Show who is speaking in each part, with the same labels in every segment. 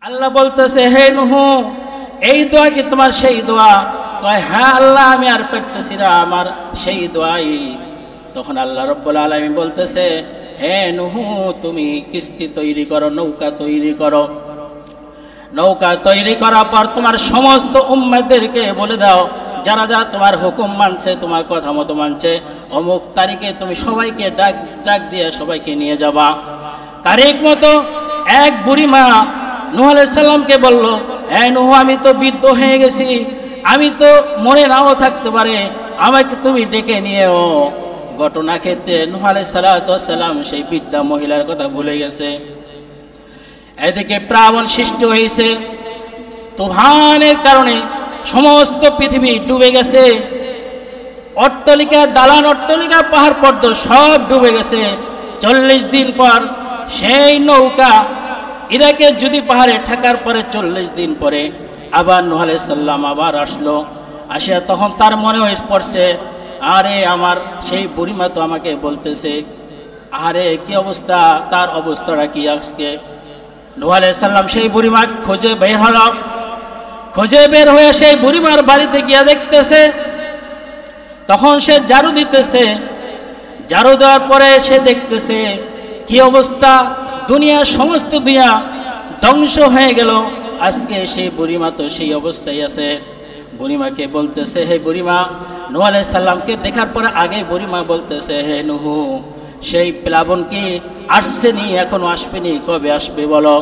Speaker 1: আল্লাহ বলতেছে, হে নূহ, এই দোয়া কি তোমার সেই দোয়া? কয়, হ্যাঁ আল্লাহ, আমি আর পেতেছি না, আমার সেই দোয়াই। তখন আল্লাহ রাব্বুল আলামিন বলতেছে, হে নূহ, তুমি কিস্তি তৈরি করো, নৌকা তৈরি করো। নৌকা তৈরি করার পর তোমার সমস্ত উম্মতদেরকে বলে দাও, যারা যারা তোমার হুকুম মানছে, তোমার কথা মতো মানছে, অমুক তারিখে তুমি সবাইকে ডাক দিয়ে সবাইকে নিয়ে যাবা। তারিখ মতো এক বুড়িমা নূহ আলাইহিস সালামকে বলল, হ্যাঁ নূহ, আমি তো বৃদ্ধ হয়ে গেছি, আমি তো মনে নাও থাকতে পারে, আমাকে তুমি ডেকে নিয়েও। ঘটনা ক্ষেত্রে নূহ আলাইহিস সালাম সেই বৃদ্ধা মহিলার কথা ভুলে গেছে। এদিকে প্লাবন সৃষ্টি হয়েছে, তুফানের কারণে সমস্ত পৃথিবী ডুবে গেছে। অট্টালিকা, দালান, অট্টালিকা, পাহাড় পর্বত সব ডুবে গেছে। 40 দিন পর সেই নৌকা ইরাকে যদি পাহাড়ে ঠেকার পরে 40 দিন পরে আবার নূহ আলাইহিস সালাম আবার আসলো। আসিয়া তখন তার মনে হয়ে পড়ছে, আরে আমার সেই বুড়িমা তো আমাকে বলতেছে, আরে কি অবস্থা, তার অবস্থাটা কি আজকে। নূহ আলাইহিস সালাম সেই বুড়িমা খোঁজে বের হলো। খোঁজে বের হয়ে সেই বুড়িমার বাড়িতে গিয়া দেখতেছে, তখন সে ঝাড়ু দিতেছে। ঝাড়ু দেওয়ার পরে সে দেখতেছে কি অবস্থা, দুনিয়া, সমস্ত দুনিয়া ধ্বংস হয়ে গেল। আজকে সেই বুড়িমা তো সেই অবস্থায় আছে। বুড়িমাকে বলতেছে, হে বুড়িমা, নূহ আলাইহিস সালামকে দেখার পরে আগে বুড়িমা বলতেছে, হে নূহ, সেই প্লাবন কি আসছেনি, এখনো আসবেনি, কবে আসবে বলো।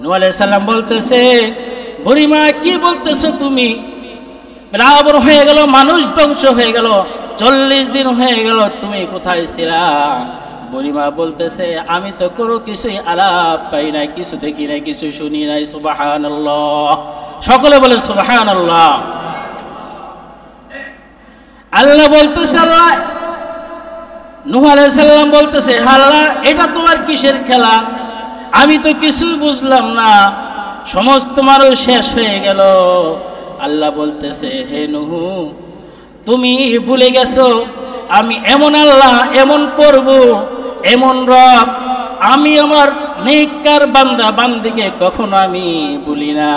Speaker 1: নূহ আলাইহিস সালাম বলতেছে, বুড়িমা কি বলতেছো তুমি? প্লাবন হয়ে গেল, মানুষ ধ্বংস হয়ে গেল, 40 দিন হয়ে গেল, তুমি কোথায় ছিলা? বুড়িমা বলতেছে, আমি তো কোনো কিছুই আলাপ পাই নাই, কিছু দেখি নাই, কিছু শুনি নাই। সুবহানাল্লাহ, সকলে বলে সুবহানাল্লাহ। আল্লাহ বলতেছে, আল্লাহ, নূহ আলাইহিস সালাম বলতেছে, আল্লাহ, এটা তোমার কিসের খেলা? আমি তো কিছুই বুঝলাম না, সমস্ত মানুষ শেষ হয়ে গেল। আল্লাহ বলতেছে, হে নূহ, তুমি ভুলে গেছো, আমি এমন আল্লাহ, এমন প্রভু, এমন রব, আমি আমার নেককার বান্দা বান্দিকে কখনো আমি ভুলি না।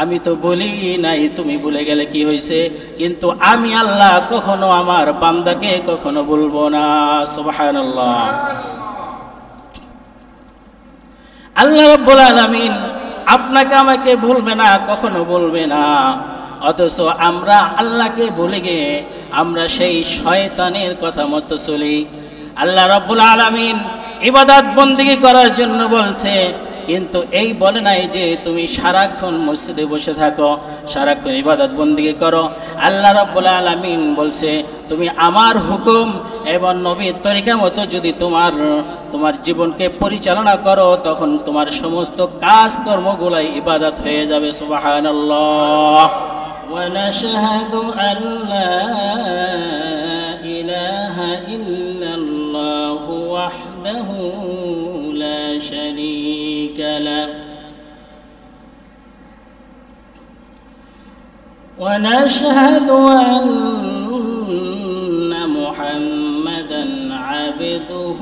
Speaker 1: আমি তো বলি নাই, তুমি ভুলে গেলে কি হয়েছে, কিন্তু আমি আল্লাহ কখনো আমার বান্দাকে কখনো ভুলবো না। সুবহানাল্লাহ। আল্লাহ রাব্বুল আলামিন আপনাকে আমাকে ভুলবে না, কখনো ভুলবে না। অথচ আমরা আল্লাহকে ভুলে গিয়ে আমরা সেই শয়তানের কথা মতো চলি। আল্লাহ রাব্বুল আলামিন ইবাদত বন্দেগী করার জন্য বলছে, কিন্তু এই বলে নাই যে তুমি সারাক্ষণ মসজিদে বসে থাকো, সারাক্ষণ ইবাদত বন্দেগী করো। আল্লাহ রাব্বুল আলামিন বলছে, তুমি আমার হুকুম এবং নবীর তরিকা মতো যদি তোমার জীবনকে পরিচালনা করো, তখন তোমার সমস্ত কাজকর্মগুলাই ইবাদত হয়ে যাবে। সুবহানাল্লাহ। ونشهد أن لا إله إلا الله وحده لا شريك له ونشهد أن محمدا عبده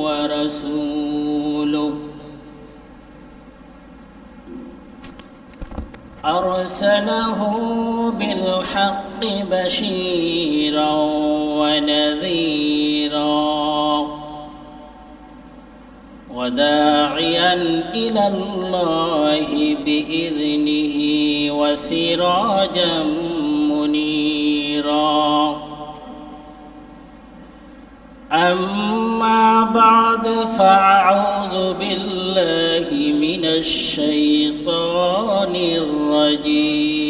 Speaker 1: ورسوله أرسله بالحق بشيرا ونذيرا وداعيا إلى الله بإذنه وسراجا منيرا. أما بعد فأعوذ بالله من الشيطان الرجيم.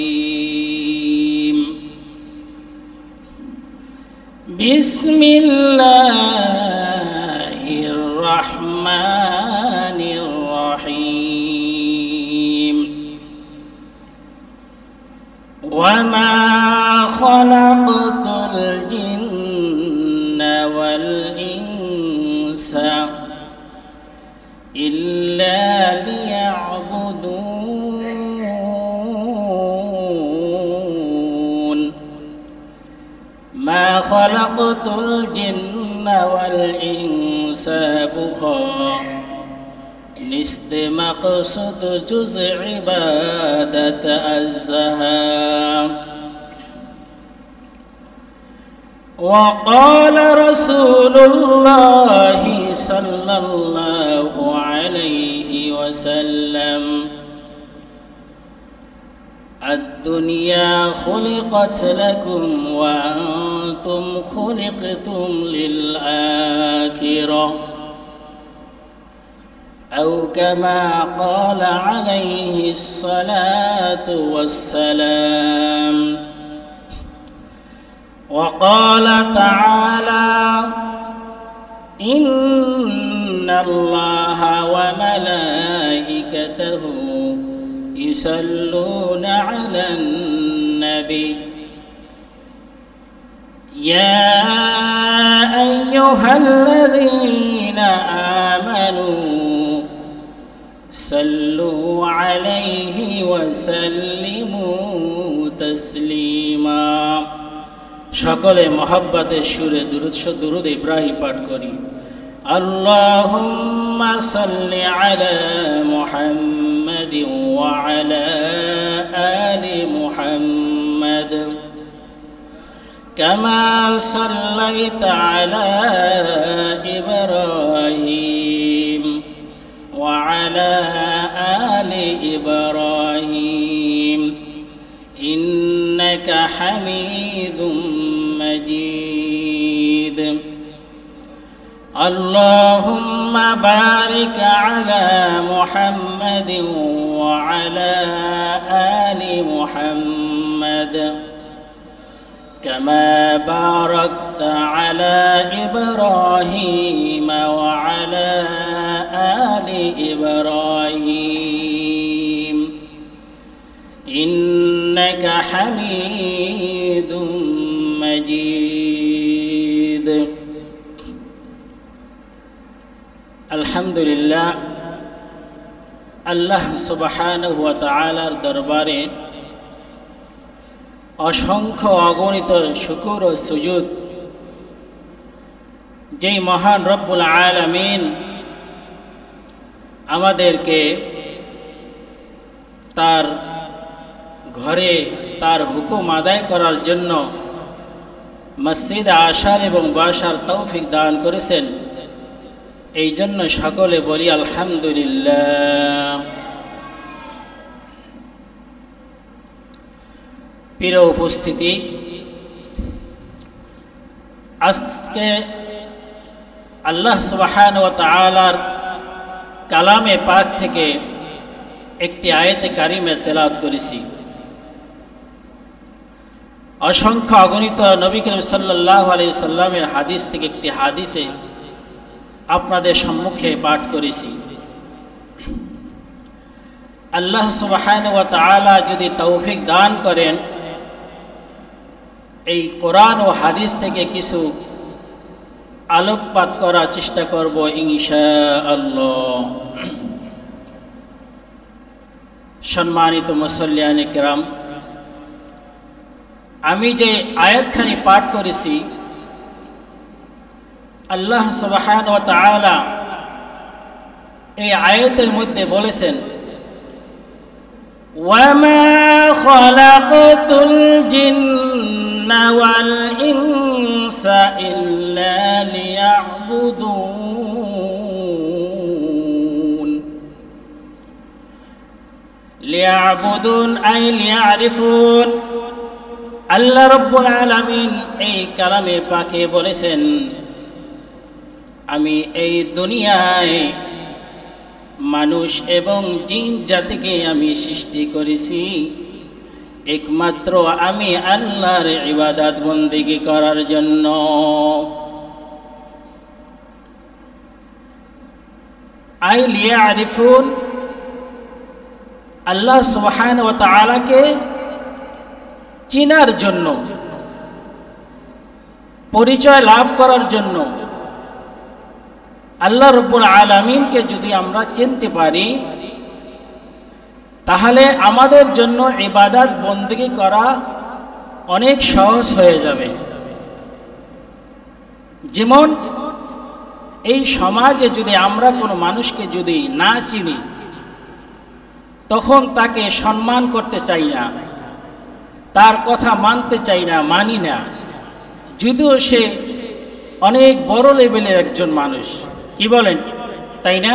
Speaker 1: بسم الله الرحمن الرحيم. وما خلقت الجن والإنس إلا ليعبدون. ما خلقت الجن والإنس নিস্ত মকসুদ জুজ ইবাদত আজহা وقال رسول الله صلى الله عليه وسلم الدنيا خلقت لكم وأنتم خلقتم للآخرة أو كما قال عليه الصلاة والسلام وقال تعالى إن الله وملائكته يصلون على النبي يا أيها الذين آمنوا صلوا عليه وسلموا تسليما সকলে মহব্বতের সুরে দুরূদ ইব্রাহিম পাঠ করি আল্লাহুম্মা সাল্লি আলা মুহাম্মাদিন ওয়া আলা আলি মুহাম্মাদ কামা সাল্লাইতা আলা ইব্রাহিম ওয়া আলা আলি ইব্রাহিম إنك حميد مجيد اللهم بارك على محمد وعلى آل محمد كما باركت على إبراهيم وعلى آل إبراهيم إنك حميد مجيد الحمد لله আল্লাহ সুবহানাহু ওয়া তাআলার দরবারে অসংখ্য অগণিত শুকর ও সুজুদ যেই মহান রব্বুল আলামিন আমাদেরকে তার ঘরে তার হুকুম আদায় করার জন্য মসজিদে আসার এবং বসার তৌফিক দান করেছেন এই জন্য সকলে বলি আলহামদুলিল্লাহ। প্রিয় উপস্থিতি, আজকে আল্লাহ সুবহানাহু ওয়া তাআলার কালামে পাক থেকে একটি আয়াতে কারিমে তেলাওয়াত করেছি। অসংখ্য অগণিত নবী করিম সাল্লাল্লাহু আলাইহি সাল্লামের হাদিস থেকে একটি হাদিসে আপনাদের সম্মুখে পাঠ করেছি। আল্লাহ সুবহানাহু ওয়া তাআলা যদি তৌফিক দান করেন, এই কোরআন ও হাদিস থেকে কিছু আলোকপাত করার চেষ্টা করব ইনশাআল্লাহ। সম্মানিত মুসল্লিয়ানে কিরাম, আমি যে আয়াতখানি পাঠ করেছি, আল্লাহ সুবহানাহু ওয়া তাআলা এই আয়াতের মধ্যে বলেছেন, ওয়ামা খালাকতুল জিন্না ওয়াল ইনসা ইল্লা লিয়াবুদুন আই লিয়ারিফুন। আল্লাহ রাব্বুল আলামিন এই কালামে পাকে বলেছেন, আমি এই দুনিয়ায় মানুষ এবং জিন জাতিকে আমি সৃষ্টি করেছি একমাত্র আমি আল্লাহর ইবাদত বন্দেগী করার জন্য। আই লিয়ারিফুন, আল্লাহ সুবহানাহু ওয়া তাআলাকে চিনার জন্য, পরিচয় লাভ করার জন্য। আল্লাহ রাব্বুল আলামিনকে যদি আমরা চিনতে পারি, তাহলে আমাদের জন্য ইবাদত বন্দেগী করা অনেক সহজ হয়ে যাবে। যেমন এই সমাজে যদি আমরা কোনো মানুষকে যদি না চিনি, তখন তাকে সম্মান করতে চাই না, তার কথা মানতে চাই না, মানি না, যদিও সে অনেক বড় লেভেলের একজন মানুষ। কি বলেন, তাই না?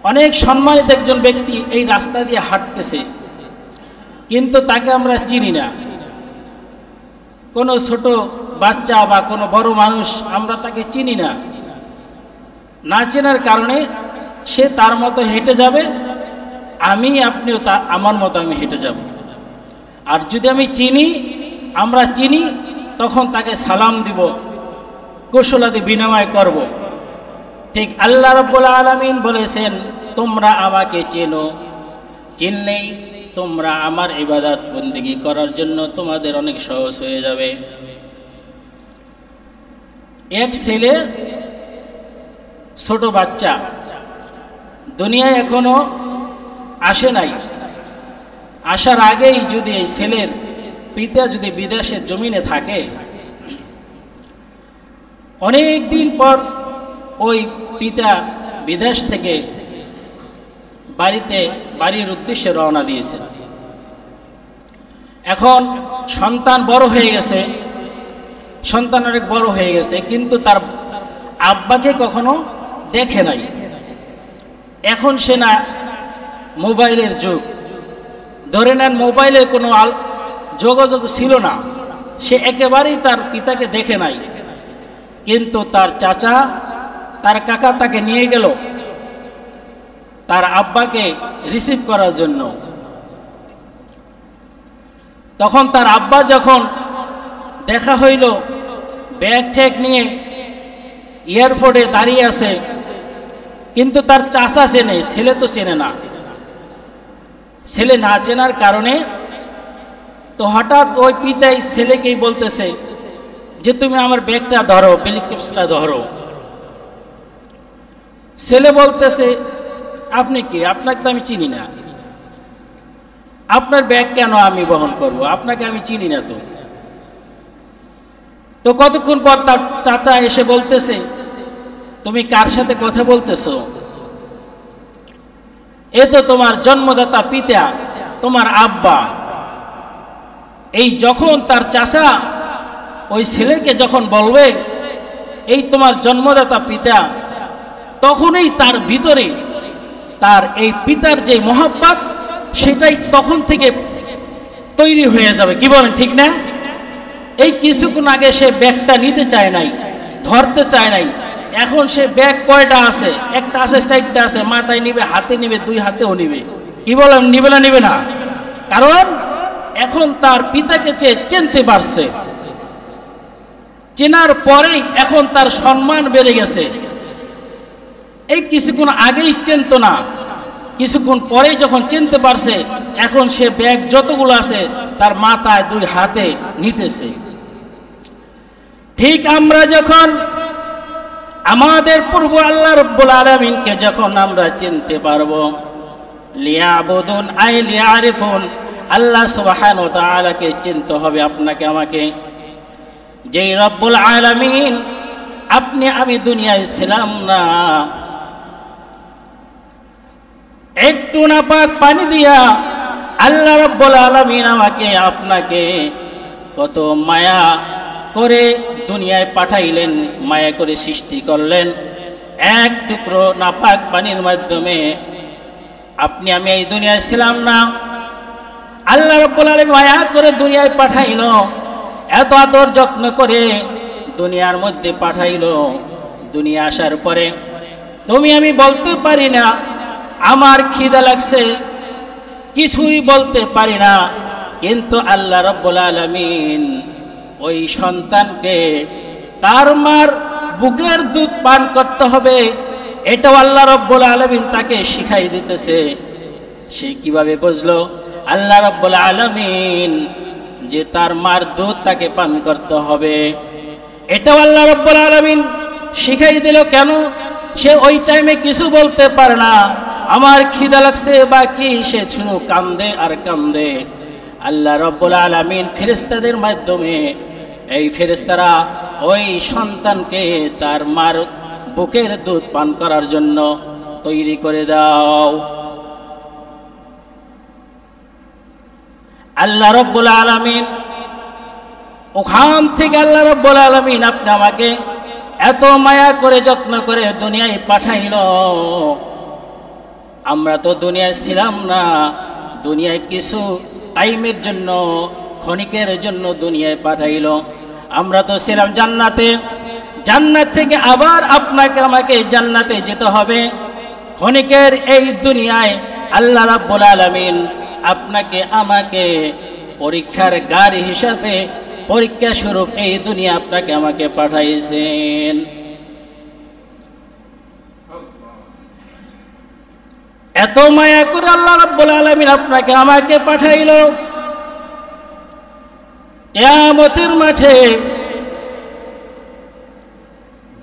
Speaker 1: অনেক সম্মানিত একজন ব্যক্তি এই রাস্তা দিয়ে হাঁটতেছে, কিন্তু তাকে আমরা চিনি না। কোনো ছোট বাচ্চা বা কোনো বড় মানুষ, আমরা তাকে চিনি না। না চেনার কারণে সে তার মতো হেঁটে যাবে, আপনিও আমার মতো আমি হেঁটে যাব। আর যদি আমরা চিনি, তখন তাকে সালাম দিব, কুশলাদি বিনিময় করব। ঠিক আল্লাহ রাব্বুল আলামিন বলেছেন, তোমরা আমাকে চেনো, চিনলেই তোমরা আমার ইবাদত বন্দেগী করার জন্য তোমাদের অনেক সহজ হয়ে যাবে। এক ছেলে, ছোট বাচ্চা, দুনিয়ায় এখনো আসে নাই, আসার আগেই যদি এই ছেলের পিতা যদি বিদেশের জমিনে থাকে, অনেক দিন পর ওই পিতা বিদেশ থেকে বাড়ির উদ্দেশ্যে রওনা দিয়েছে। এখন সন্তান বড় হয়ে গেছে, সন্তান অনেক বড় হয়ে গেছে, কিন্তু তার আব্বাকে কখনো দেখে নাই। এখন সে না, মোবাইলের যুগ, ধরে নেন মোবাইলে কোনো যোগাযোগ ছিল না, সে একেবারেই তার পিতাকে দেখে নাই। কিন্তু তার চাচা, তার কাকা তাকে নিয়ে গেল তার আব্বাকে রিসিভ করার জন্য। তখন তার আব্বা যখন দেখা হইল, ব্যাগ ঠ্যাগ নিয়ে এয়ারপোর্টে দাঁড়িয়ে আছে, কিন্তু তার চাচা চেনে, ছেলে তো চেনে না। ছেলে না চেনার কারণে তো হঠাৎ ওই পিতাই ছেলেকেই বলতেছে যে, তুমি আমার ব্যাগটা ধরো, ব্রিফকেসটা ধরো। ছেলে বলতেছে, আপনি কি? আপনাকে তো আমি চিনি না, আপনার ব্যাগ কেন আমি বহন করব? আপনাকে আমি চিনি না। তো কতক্ষণ পর তার চাচা এসে বলতেছে, তুমি কার সাথে কথা বলতেছো? এ তো তোমার জন্মদাতা পিতা, তোমার আব্বা। এই যখন তার চাচা ওই ছেলেকে যখন বলবে এই তোমার জন্মদাতা পিতা, তখনই তার ভিতরে তার এই পিতার যে মহব্বত, সেটাই তখন থেকে তৈরি হয়ে যাবে। কি বলেন, ঠিক না? এই কিছুক্ষণ আগে সে ব্যাগটা নিতে চায় নাই, ধরতে চায় নাই। এখন সে ব্যাগ কয়টা আছে? একটা আছে, চারটা আছে, মাথায় নিবে, হাতে নিবে, দুই হাতেও নিবে। কি বলেন, নিবে না? নিবে না? কারণ এখন তার পিতাকে চিনতে পারছে। চেনার পরেই এখন তার সম্মান বেড়ে গেছে। এই কিছুক্ষণ আগেই চিনতো না, কিছুক্ষণ পরেই যখন চিনতে পারছে, এখন সে ব্যাগ যতগুলো আছে তার মাথায়, দুই হাতে নিতেছে। ঠিক আমরা যখন আমাদের পূর্ব আল্লাহ রাব্বুল আলামিনকে যখন আমরা চিনতে পারবো, লিয়াবুদুন আই লিয়ারিফুন, আল্লাহ সুবহানাহু ওয়া তাআলাকে চিনতে হবে আপনাকে আমাকে। যেই রব্বুল আলামিন আপনি আমি দুনিয়ায় ছিলাম না, একটু নাপাক পানি দিয়া আল্লাহ রাব্বুল আলামিন আমাকে আপনাকে কত মায়া করে দুনিয়ায় পাঠাইলেন, মায়া করে সৃষ্টি করলেন। এক টুকরো নাপাক পানির মাধ্যমে আপনি আমি এই দুনিয়ায় ছিলাম না, আল্লাহ রাব্বুল আলামিন মায়া করে দুনিয়ায় পাঠাইল, এত আদর যত্ন করে দুনিয়ার মধ্যে পাঠাইল। দুনিয়া আসার পরে তুমি আমি বলতে পারি না আমার খিদা লাগছে, কিছুই বলতে পারি না, কিন্তু আল্লাহ রাব্বুল আলামিন ওই সন্তানকে তার মার বুকের দুধ পান করতে হবে, এটাও আল্লাহ রাব্বুল আলামিন তাকে শিখাই দিতেছে। সে কিভাবে বুঝলো? আল্লাহ রাব্বুল আলামিন যে তার মার দুধ তাকে পান করতে হবে, এটাও আল্লাহ রাব্বুল আলামিন শিখাই দিল। কেন? সে ওই টাইমে কিছু বলতে পারে না, আমার খিদা লাগছে বা কি, সে শুধু কান্দে আর কান্দে। আল্লাহ রাব্বুল আলামিন ফেরেশতাদের মাধ্যমে, এই ফেরেশতারা ওই সন্তানকে তার মার বুকের দুধ পান করার জন্য তৈরি করে দাও। আল্লাহ রাব্বুল আলামিন ওখান থেকে আল্লাহ রাব্বুল আলামিন আপনি আমাকে এত মায়া করে যত্ন করে দুনিয়ায় পাঠাইল। আমরা তো দুনিয়ায় ছিলাম না, দুনিয়ায় কিছু টাইমের জন্য, ক্ষণিকের জন্য দুনিয়ায় পাঠাইল। আমরা তো ছিলাম জান্নাতে, জান্নাত থেকে আবার আপনাকে আমাকে জান্নাতে যেতে হবে। ক্ষণিকের এই দুনিয়ায় আল্লাহ রাব্বুল আলামিন আপনাকে আমাকে পরীক্ষার গাড়ি হিসাবে, পরীক্ষা স্বরূপ এই দুনিয়া আপনাকে আমাকে পাঠাইছেন। এত মায়া করে আল্লাহ রাব্বুল আলামিন আপনাকে আমাকে পাঠাইল। কিয়ামতের মাঠে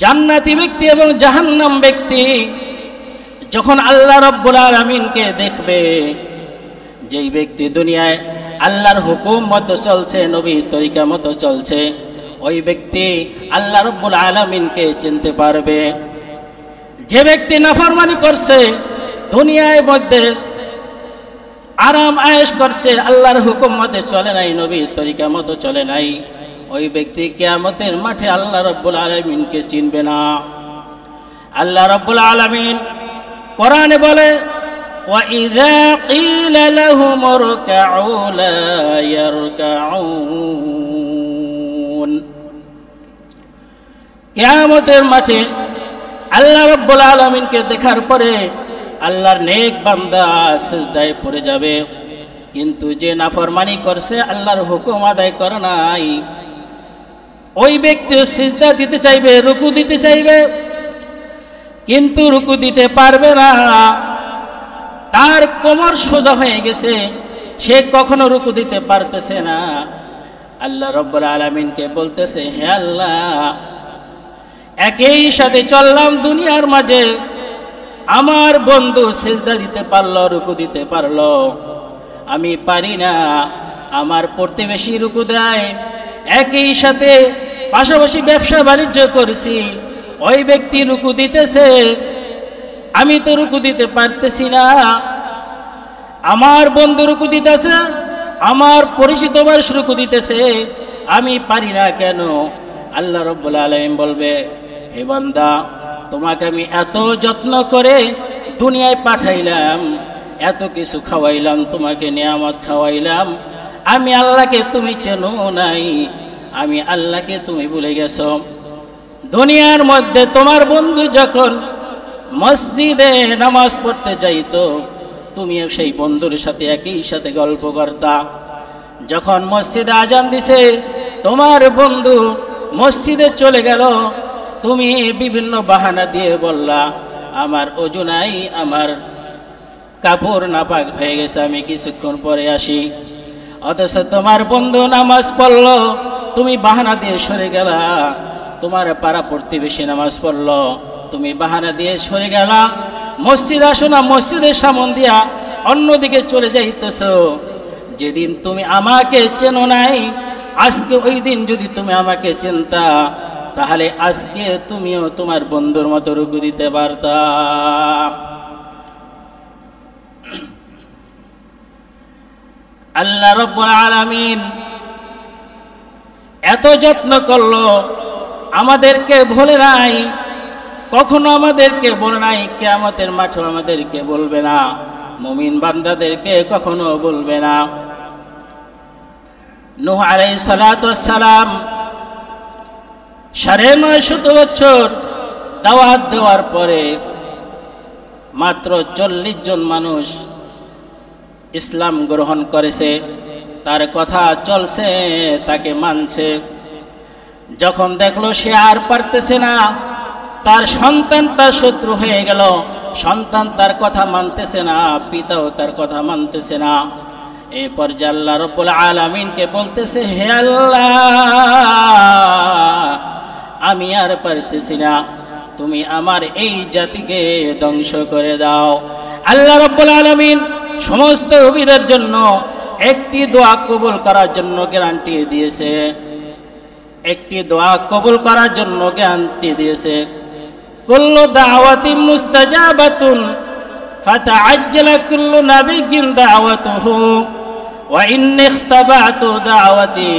Speaker 1: জান্নাতি ব্যক্তি এবং জাহান্নাম ব্যক্তি যখন আল্লাহ রাব্বুল আলামিনকে দেখবে, যেই ব্যক্তি দুনিয়ায় আল্লাহর হুকুম মতো চলছে, নবীর তরিকা মতো চলছে, ওই ব্যক্তি আল্লাহ রাব্বুল আলামিনকে চিনতে পারবে। যে ব্যক্তি নাফরমানি করছে, দুনিয়ার মধ্যে আরাম আয়েশ করছে, আল্লাহর হুকুম মতে চলে নাই, নবীর তরিকা মতো চলে নাই, ওই ব্যক্তি কিয়ামতের মাঠে আল্লাহ রাব্বুল আলামিনকে চিনবে না। আল্লাহ রাব্বুল আলামিন কোরআনে বলে, وَإِذَا قِيلَ لَهُمُ ارْكَعُوا لَا يَرْكَعُونَ। কিয়ামতের মাঠে আল্লাহ রাব্বুল আলামিনকে দেখার পরে আল্লাহর নেক বান্দা সিজদায় পড়ে যাবে, কিন্তু যে নাফরমানি করছে, আল্লাহর হুকুম আদায় করে নাই, ওই ব্যক্তি সিজদা দিতে চাইবে, রুকু দিতে চাইবে, কিন্তু রুকু দিতে পারবে না। তার কোমর সোজা হয়ে গেছে, সে কখনো রুকু দিতে পারতেছে না। আল্লাহ রাব্বুল আলামিনকে বলতেছে, হে আল্লাহ, একই সাথে চললাম দুনিয়ার মাঝে, আমার বন্ধু সিজদা দিতে পারলো, রুকু দিতে পারলো, আমি পারি না। আমার প্রতিবেশী রুকু দেয়, একই সাথে পাশাপাশি ব্যবসা বাণিজ্য করছি, ওই ব্যক্তি রুকু দিতেছে, আমি তো রুকু দিতে পারতেছি না। আমার বন্ধু রুকু দিতেছে, আমার পরিচিত মানুষ রুকু দিতেছে, আমি পারি না কেন? আল্লাহ রাব্বুল আলামিন বলবে, হে বান্দা, তোমাকে আমি এত যত্ন করে দুনিয়ায় পাঠাইলাম, এত কিছু খাওয়াইলাম, তোমাকে নিয়ামত খাওয়াইলাম, আমি আল্লাহকে তুমি চেনো নাই, আমি আল্লাহকে তুমি ভুলে গেছো। দুনিয়ার মধ্যে তোমার বন্ধু যখন মসজিদে নামাজ পড়তে যাইতো, তুমিও সেই বন্ধুর সাথে একই সাথে গল্প করতা। যখন মসজিদে আজান দিছে, তোমার বন্ধু মসজিদে চলে গেল, তুমি বিভিন্ন বাহানা দিয়ে বললা, আমার ওযু নাই, আমার কাপড় নাপাক হয়ে গেছে, আমি কিছুক্ষণ পরে আসি। অথচ তোমার বন্ধু নামাজ পড়লো, তুমি বাহানা দিয়ে সরে গেলা। তোমার পাড়া প্রতিবেশী নামাজ পড়লো, তুমি বাহানা দিয়ে সরে গেলা। মসজিদ আসো না, মসজিদের সামন দিয়া অন্যদিকে চলে যাইতেছ। যেদিন তুমি আমাকে চেনো নাই, আজকে ওই দিন যদি তুমি আমাকে চিনতা, তাহলে আজকে তুমিও তোমার বন্ধুর মতো রুকু দিতে পারতা। আল্লাহ রাব্বুল আলামিন এত যত্ন করলো, আমাদেরকে ভুলে নাই, কখনো আমাদেরকে বলে নাই, কিয়ামতের মাঠে আমাদেরকে বলবে না, মুমিন বান্দাদেরকে কখনো বলবে না। নূহ আলাইহিস সালাতু ওয়াস সালাম ৯৫০ বছর দাওয়াত দেওয়ার পরে মাত্র ৪০ জন মানুষ ইসলাম গ্রহণ করেছে, তার কথা চলছে, তাকে মানছে। যখন দেখলো সে আর পারতেছে না, তার সন্তান তার শত্রু হয়ে গেল, সন্তান তার কথা মানতেছে না, পিতাও তার কথা মানতেছে না। এই পর্যায়ে আল্লাহ রাব্বুল আলামিনকে বলতেছে, হে আল্লাহ, আমি আর পারতেছি না, তুমি আমার এই জাতিকে ধ্বংস করে দাও। আল্লাহ রাব্বুল আলামিন সমস্ত নবীদের জন্য একটি দোয়া কবুল করার জন্য গ্যারান্টি দিয়েছে, একটি দোয়া কবুল করার জন্য গ্যারান্টি দিয়েছে। কুল্লু দাওয়াতিন মুস্তাজাবাতুন ফাতাআজ্জালা কুল্লু নাবিয়্যিন দাওয়াতুহু ওয়া ইন্নী ইখতাবাতু দাওয়াতি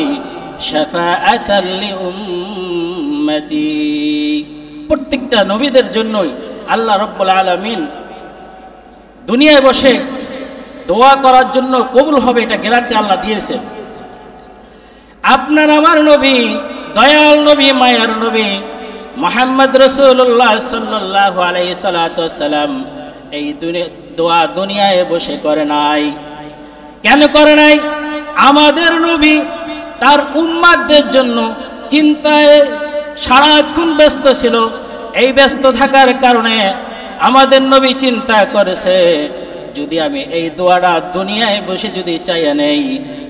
Speaker 1: শাফাআতাল লিউম্মতি। প্রত্যেকটা নবীদের জন্যই আল্লাহ রাব্বুল আলামিন দুনিয়ায় বসে দোয়া করার জন্য কবুল হবে এটা গ্যারান্টি আল্লাহ দিয়েছেন। আপনার আমার নবী, দয়াল নবী, মায়ার নবী মুহাম্মদ রাসূলুল্লাহ সাল্লাল্লাহু আলাইহি সাল্লাতু ওয়াসসালাম এই দোয়া দুনিয়ায় বসে করে নাই। কেন করে নাই? আমাদের নবী তার উম্মতদের জন্য চিন্তায় সারাক্ষণ ব্যস্ত ছিল। এই ব্যস্ত থাকার কারণে আমাদের নবী চিন্তা করেছে, যদি আমি এই দোয়াটা দুনিয়ায় বসে যদি চাইয়া নেই,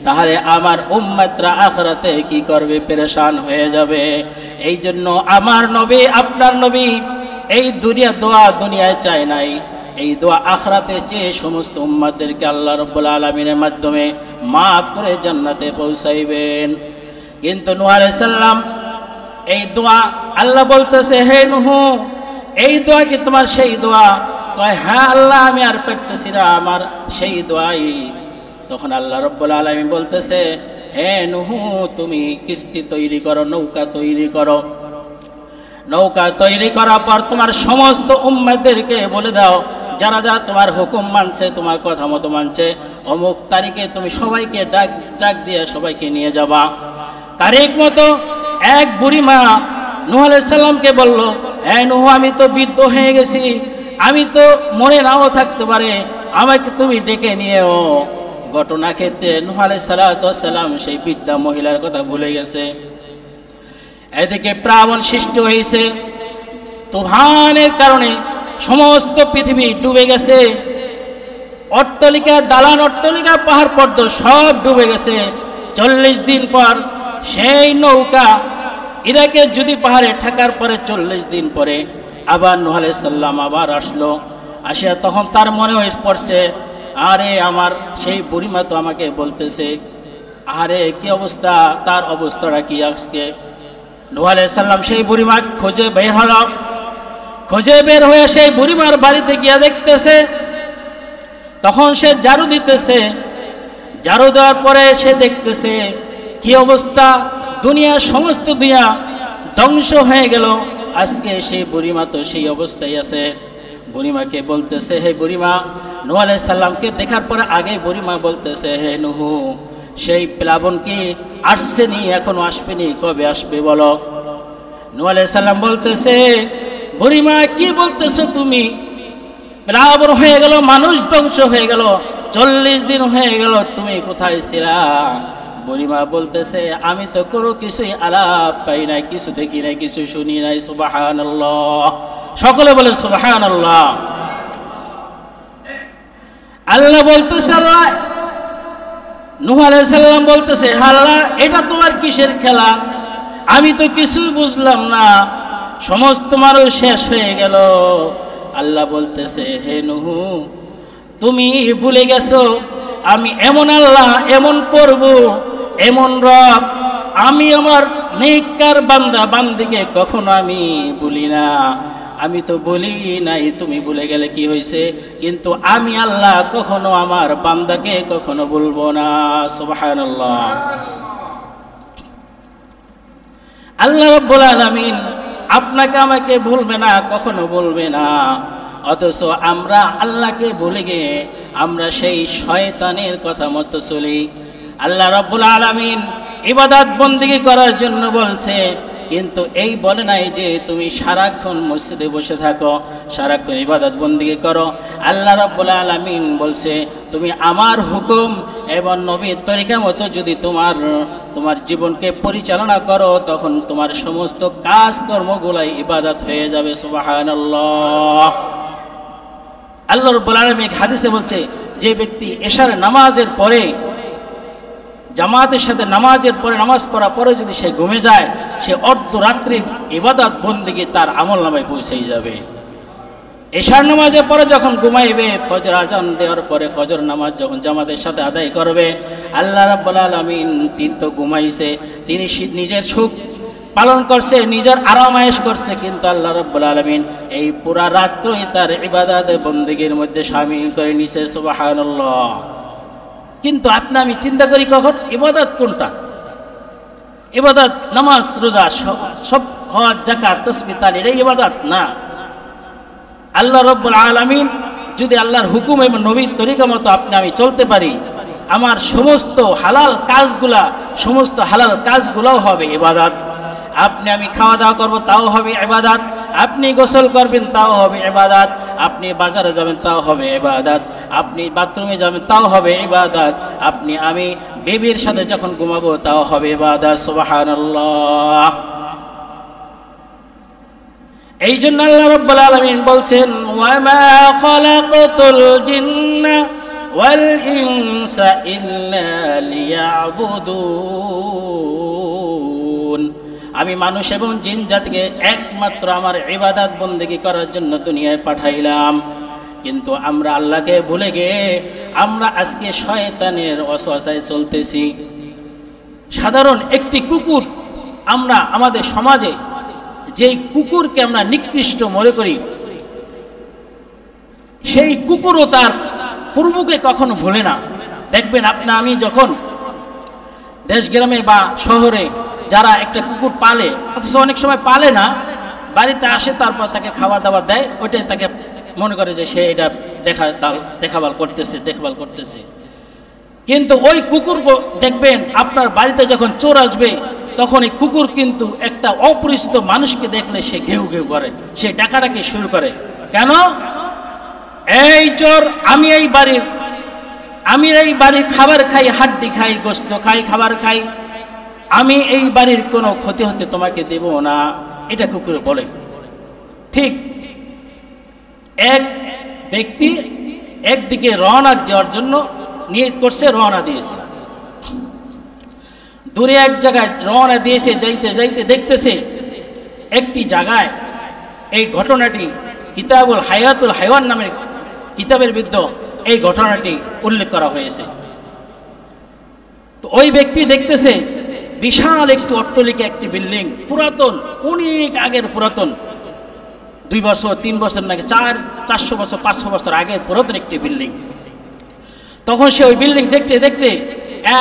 Speaker 1: তাহলে আমার উম্মতরা আখিরাতে কি করবে? পেরেশান হয়ে যাবে। এই জন্য আমার নবী, আপনার নবী এই দোয়া দুনিয়ায় চায় নাই, এই দোয়া আখিরাতে চেয়ে সমস্ত উম্মতদেরকে আল্লাহ রাব্বুল আলামিনের মাধ্যমে মাফ করে জান্নাতে পৌঁছাইবেন। কিন্তু নূহ আলাইহিস সালাম এই দোয়া, আল্লাহ বলতেছে, হে নূহ এই দোয়া কি তোমার সেই দোয়া? কয় হ্যাঁ আল্লাহ, আমি আর পারতেছি না, আমার সেই দোয়াই। তখন আল্লাহ রাব্বুল আলামিন বলতেছে, হে নূহ তুমি কিস্তি তৈরি করো, নৌকা তৈরি করো। নৌকা তৈরি করার পর তোমার সমস্ত উম্মতদেরকে বলে দাও, যারা যারা তোমার হুকুম মানছে, তোমার কথা মতো মানছে, অমুক তারিখে তুমি সবাইকে ডাক দিয়ে সবাইকে নিয়ে যাবা। তারিখ মতো এক বুড়ি মা নূহ আলাইহিস সালামকে বলল, হ্যাঁ নূহ আমি তো বৃদ্ধ হয়ে গেছি, আমি তো মনে নাও থাকতে পারে, আমাকে তুমি ডেকে নিয়েও। ঘটনা ক্ষেত্রে নূহ আলাইহিস সালাম সেই বৃদ্ধা মহিলার কথা ভুলে গেছে। এদিকে প্লাবন সৃষ্টি হয়েছে, তুফানের কারণে সমস্ত পৃথিবী ডুবে গেছে। অট্টালিকা, দালান, অট্টালিকা, পাহাড় পর্বত সব ডুবে গেছে। 40 দিন পর সেই নৌকা ইরাকে যদি পাহাড়ে ঠেকার পরে 40 দিন পরে আবার নূহ আলাইহিস সালাম আবার আসলো। আসিয়া তখন তার মনে হয়ে পড়ছে, আরে আমার সেই বুড়িমা তো আমাকে বলতেছে, আরে কি অবস্থা, তার অবস্থাটা কি আজকে। নূহ আলাইহিস সালাম সেই বুড়িমা খোঁজে বের হলো। খোঁজে বের হয়ে সেই বুড়িমার বাড়িতে গিয়া দেখতেছে, তখন সে ঝাড়ু দিতেছে। ঝাড়ু দেওয়ার পরে সে দেখতেছে কি অবস্থা, দুনিয়া, সমস্ত দুনিয়া ধ্বংস হয়ে গেল। আজকে সেই বুড়িমা তো সেই অবস্থায় আছে। বুড়িমাকে বলতেছে, হে বুড়িমা, নূহ আলাইহিস সালামকে দেখার পরে আগে বুড়িমা বলতেছে, হে নূহ সেই প্লাবন কি আসছেনি, এখনো আসবেনি, কবে আসবে বলো। নূহ আলাইহিস সালাম বলতেছে, বুড়িমা কি বলতেছো তুমি? প্লাবন হয়ে গেল, মানুষ ধ্বংস হয়ে গেল, 40 দিন হয়ে গেল, তুমি কোথায় ছিলা? বুড়িমা বলতেছে, আমি তো কোনো কিছুই আলাপ পাই নাই, কিছু দেখি নাই, কিছু শুনি নাই। সুবহানাল্লাহ, সকলে বলে সুবহানাল্লাহ। আল্লাহ বলতেছে, আল্লাহ নূহ আলাইহিস সালাম বলতেছে, আল্লাহ এটা তোমার কিসের খেলা? আমি তো কিছুই বুঝলাম না, সমস্ত মানুষ শেষ হয়ে গেল। আল্লাহ বলতেছে, হে নূহ তুমি ভুলে গেছো, আমি এমন আল্লাহ, এমন প্রভু, এমন রব, আমি আমার নেককার বান্দা বান্দিকে কখনো আমি ভুলি না। আমি তো বলি নাই, তুমি ভুলে গেলে কি হয়েছে, কিন্তু আমি আল্লাহ কখনো আমার বান্দাকে কখনো ভুলবো না। সুবহানাল্লাহ। আল্লাহ রাব্বুল আলামিন আপনাকে আমাকে ভুলবে না, কখনো ভুলবে না। অথচ আমরা আল্লাহকে ভুলে গিয়ে আমরা সেই শয়তানের কথা মতো চলি। আল্লাহ রাব্বুল আলামিন ইবাদত বন্দেগী করার জন্য বলছে, কিন্তু এই বলে নাই যে তুমি সারাক্ষণ মসজিদে বসে থাকো, সারাক্ষণ ইবাদত বন্দেগী করো। আল্লাহ রাব্বুল আলামিন বলছে, তুমি আমার হুকুম এবং নবীর তরিকা মতো যদি তোমার জীবনকে পরিচালনা করো, তখন তোমার সমস্ত কাজকর্মগুলাই ইবাদত হয়ে যাবে। সুবহানাল্লাহ। আল্লাহ রাব্বুল আলামিন হাদিসে বলছে, যে ব্যক্তি এশার নামাজের পরে, জামাতের সাথে নামাজের পরে, নামাজ পড়ার পরে যদি সে ঘুমে যায়, সে অর্ধরাত্রির ইবাদত বন্দেগী তার আমল নামায় পৌঁছে যাবে। এশার নামাজের পরে যখন ঘুমাইবে, ফজর আজান দেওয়ার পরে ফজর নামাজ যখন জামাতের সাথে আদায় করবে, আল্লাহ রাব্বুল আলামিন তিনি তো ঘুমাইছে, তিনি নিজের সুখ পালন করছে, নিজের আরামায়েশ করছে, কিন্তু আল্লাহ রাব্বুল আলামিন এই পুরা রাত্রই তার ইবাদত বন্দেগীর মধ্যে শামিল করে নিছে। সুবহানাল্লাহ। কিন্তু আপনি আমি চিন্তা করি কখন ইবাদত কোনটা? ইবাদত নামাজ রোজা সব, হজ যাকাত তাসবিহ তাহলিল এই ইবাদত না। আল্লাহ রাব্বুল আলামিন যদি আল্লাহর হুকুম এবং নবীর তরিকা মতো আপনি আমি চলতে পারি, আমার সমস্ত হালাল কাজগুলোও হবে ইবাদত। আপনি আমি খাওয়া দাওয়া করবো তাও হবে ইবাদত, আপনি গোসল করবেন তাও হবে ইবাদত, আপনি বাজারে যাবেন তাও হবে ইবাদত, আপনি বাথরুমে যাবেন তাও হবে ইবাদত, আপনি আমি বেবির সাথে যখন ঘুমাবো তাও হবে ইবাদত। সুবহানাল্লাহ। এই জন্য আল্লাহ রাব্বুল আলামিন বলছেন, ওয়া মা খালাকাতুল জিন্না ওয়াল ইনসা ইল্লা লিয়াবুদুন। আমি মানুষ এবং জিন জাতিকে একমাত্র আমার ইবাদত বন্দেগী করার জন্য দুনিয়ায় পাঠাইলাম। কিন্তু আমরা আল্লাহকে ভুলে গিয়ে আমরা আজকে শয়তানের ওয়াসওয়াসায় চলতেছি। সাধারণ একটি কুকুর, আমরা আমাদের সমাজে যেই কুকুরকে আমরা নিকৃষ্ট মনে করি, সেই কুকুরও তার পূর্বকে কখনো ভুলে না। দেখবেন আপনি আমি যখন দেশ গ্রামে বা শহরে যারা একটা কুকুর পালে, অথচ অনেক সময় পালে না, বাড়িতে আসে, তারপর তাকে খাওয়া দাওয়া দেয়, ওইটাই তাকে মনে করে যে সে এটা দেখভাল করতেছে। কিন্তু ওই কুকুর দেখবেন আপনার বাড়িতে যখন চোর আসবে, তখন এই কুকুর কিন্তু একটা অপরিচিত মানুষকে দেখলে সে ঘেউ ঘেউ করে, সে ডাকাডাকি শুরু করে। কেন? এই চোর, আমি এই বাড়ির খাবার খাই, হাড্ডি খাই, গোশত খাই, খাবার খাই, আমি এই বাড়ির কোনো ক্ষতি হতে তোমাকে দেব না, এটা কুকুরে বলে। ঠিক এক ব্যক্তি একদিকে রওনা যাওয়ার জন্য নিয়ত করছে, রওনা দিয়েছে, দূরে এক জায়গায় রওনা দিয়েছে, যাইতে যাইতে দেখতেছে একটি জায়গায় এই ঘটনাটি কিতাবুল হায়াতুল হায়ওয়ান নামের কিতাবের ভিতর এই ঘটনাটি উল্লেখ করা হয়েছে। তো ওই ব্যক্তি দেখতেছে বিশাল একটি অট্টালিকা, একটি বিল্ডিং, পুরাতন, অনেক আগের পুরাতন, 2 বছর 3 বছর নাকি 400 বছর 500 বছর আগের পুরাতন একটি বিল্ডিং। তখন সে ওই বিল্ডিং দেখতে দেখতে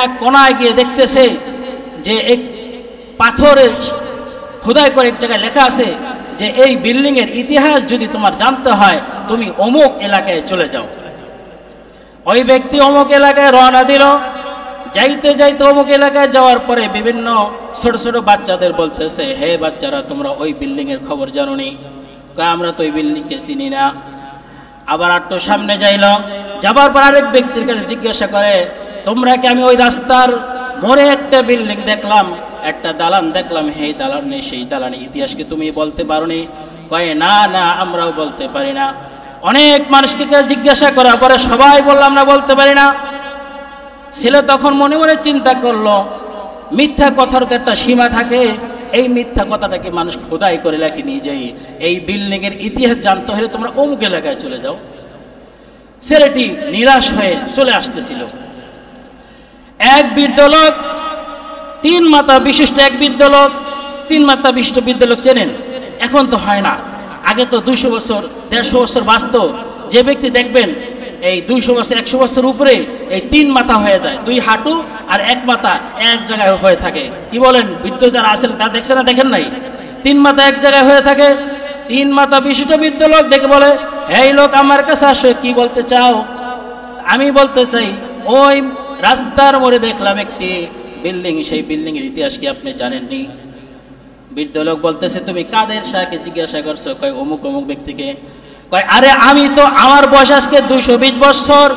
Speaker 1: এক কোনায় গিয়ে দেখতেছে যে এক পাথরের খোদাই করে এক জায়গায় লেখা আছে যে এই বিল্ডিং এর ইতিহাস যদি তোমার জানতে হয় তুমি অমুক এলাকায় চলে যাও। ওই ব্যক্তি অমুক এলাকায় রওনা দিল। যাইতে যাইতে অমুক এলাকায় যাওয়ার পরে বিভিন্ন ছোট ছোট বাচ্চাদের বলতেছে, হে বাচ্চারা, তোমরা ওই বিল্ডিং এর খবর জানো নি? আমরা তো ওই বিল্ডিংকে চিনি না। আবার একটু সামনে যাইল, যাবার পর আরেক ব্যক্তির কাছে জিজ্ঞাসা করে, তোমরা কি, আমি ওই রাস্তার মোড়ে একটা বিল্ডিং দেখলাম, একটা দালান দেখলাম, সেই দালান সেই দালানের ইতিহাস কি তুমি বলতে পারো নি? কয়ে, না না, আমরাও বলতে পারি না। অনেক মানুষকে জিজ্ঞাসা করার পরে সবাই বললাম না, বলতে পারি না। ছেলে তখন মনে মনে চিন্তা করলো, মিথ্যা কথার তো একটা সীমা থাকে, এই মিথ্যা কথাটাকে মানুষ খোদাই করে লেখে নিয়ে যাই, এই বিল্ডিং এর ইতিহাস জানতে হলে তোমরা অমুক এলাকায় চলে যাও। ছেলেটি নিরাশ হয়ে চলে আসতেছিল। এক বৃদ্ধ লোক, 3 মাথা বিশিষ্ট এক বৃদ্ধ লোক, 3 মাথা বিশিষ্ট বৃদ্ধ লোক চেনেন? এখন তো হয় না, আগে তো 200 বছর 150 বছর বাঁচত। যে ব্যক্তি দেখবেন এই 200 বছর 100 বছর উপরে এই 3 মাথা হয়ে যায়, 2 হাঁটু আর 1 মাথা এক জায়গায় হয়ে থাকে। কি বলেন? বৃদ্ধ যারা আছেন তা দেখছেন না, দেখেন নাই? 3 মাথা এক জায়গায় হয়ে থাকে। 3 মাথা বিশিষ্ট বৃদ্ধ লোক দেখে বলে, এই লোক আমার কাছে আসো, কি বলতে চাও? আমি বলতে চাই, ওই রাস্তার মোড়ে দেখলাম একটি বিল্ডিং, সেই বিল্ডিং এর ইতিহাস কি আপনি জানেননি? বৃদ্ধ লোক বলতেছে, তুমি কাদের সাথে জিজ্ঞাসা করছো? কয়, অমুক অমুক ব্যক্তিকে। কয়, আরে আমি তো, আমার বয়স আজকে 220 বছর,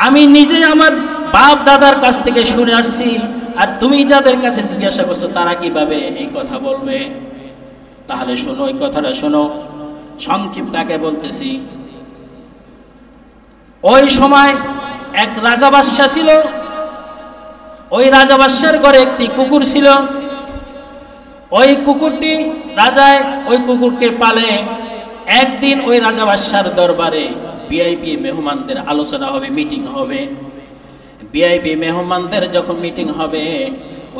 Speaker 1: আমি নিজে আমার বাপ দাদার কাছ থেকে শুনে আসছি, আর তুমি যাদের কাছে জিজ্ঞাসা করছো তারা কিভাবে এই কথা বলবে? তাহলে শোনো, এই কথাটা শোনো, সংক্ষিপ্ত আগে বলতেছি। ওই সময় এক রাজা বাদশা ছিল। ওই রাজা বাদশার ঘরে একটি কুকুর ছিল। ওই কুকুরটি, রাজায় ওই কুকুরকে পালে। একদিন ওই রাজা বাদশার দরবারে ভিআইপি মেহমানদের আলোচনা হবে, মিটিং হবে। ভিআইপি মেহমানদের যখন মিটিং হবে,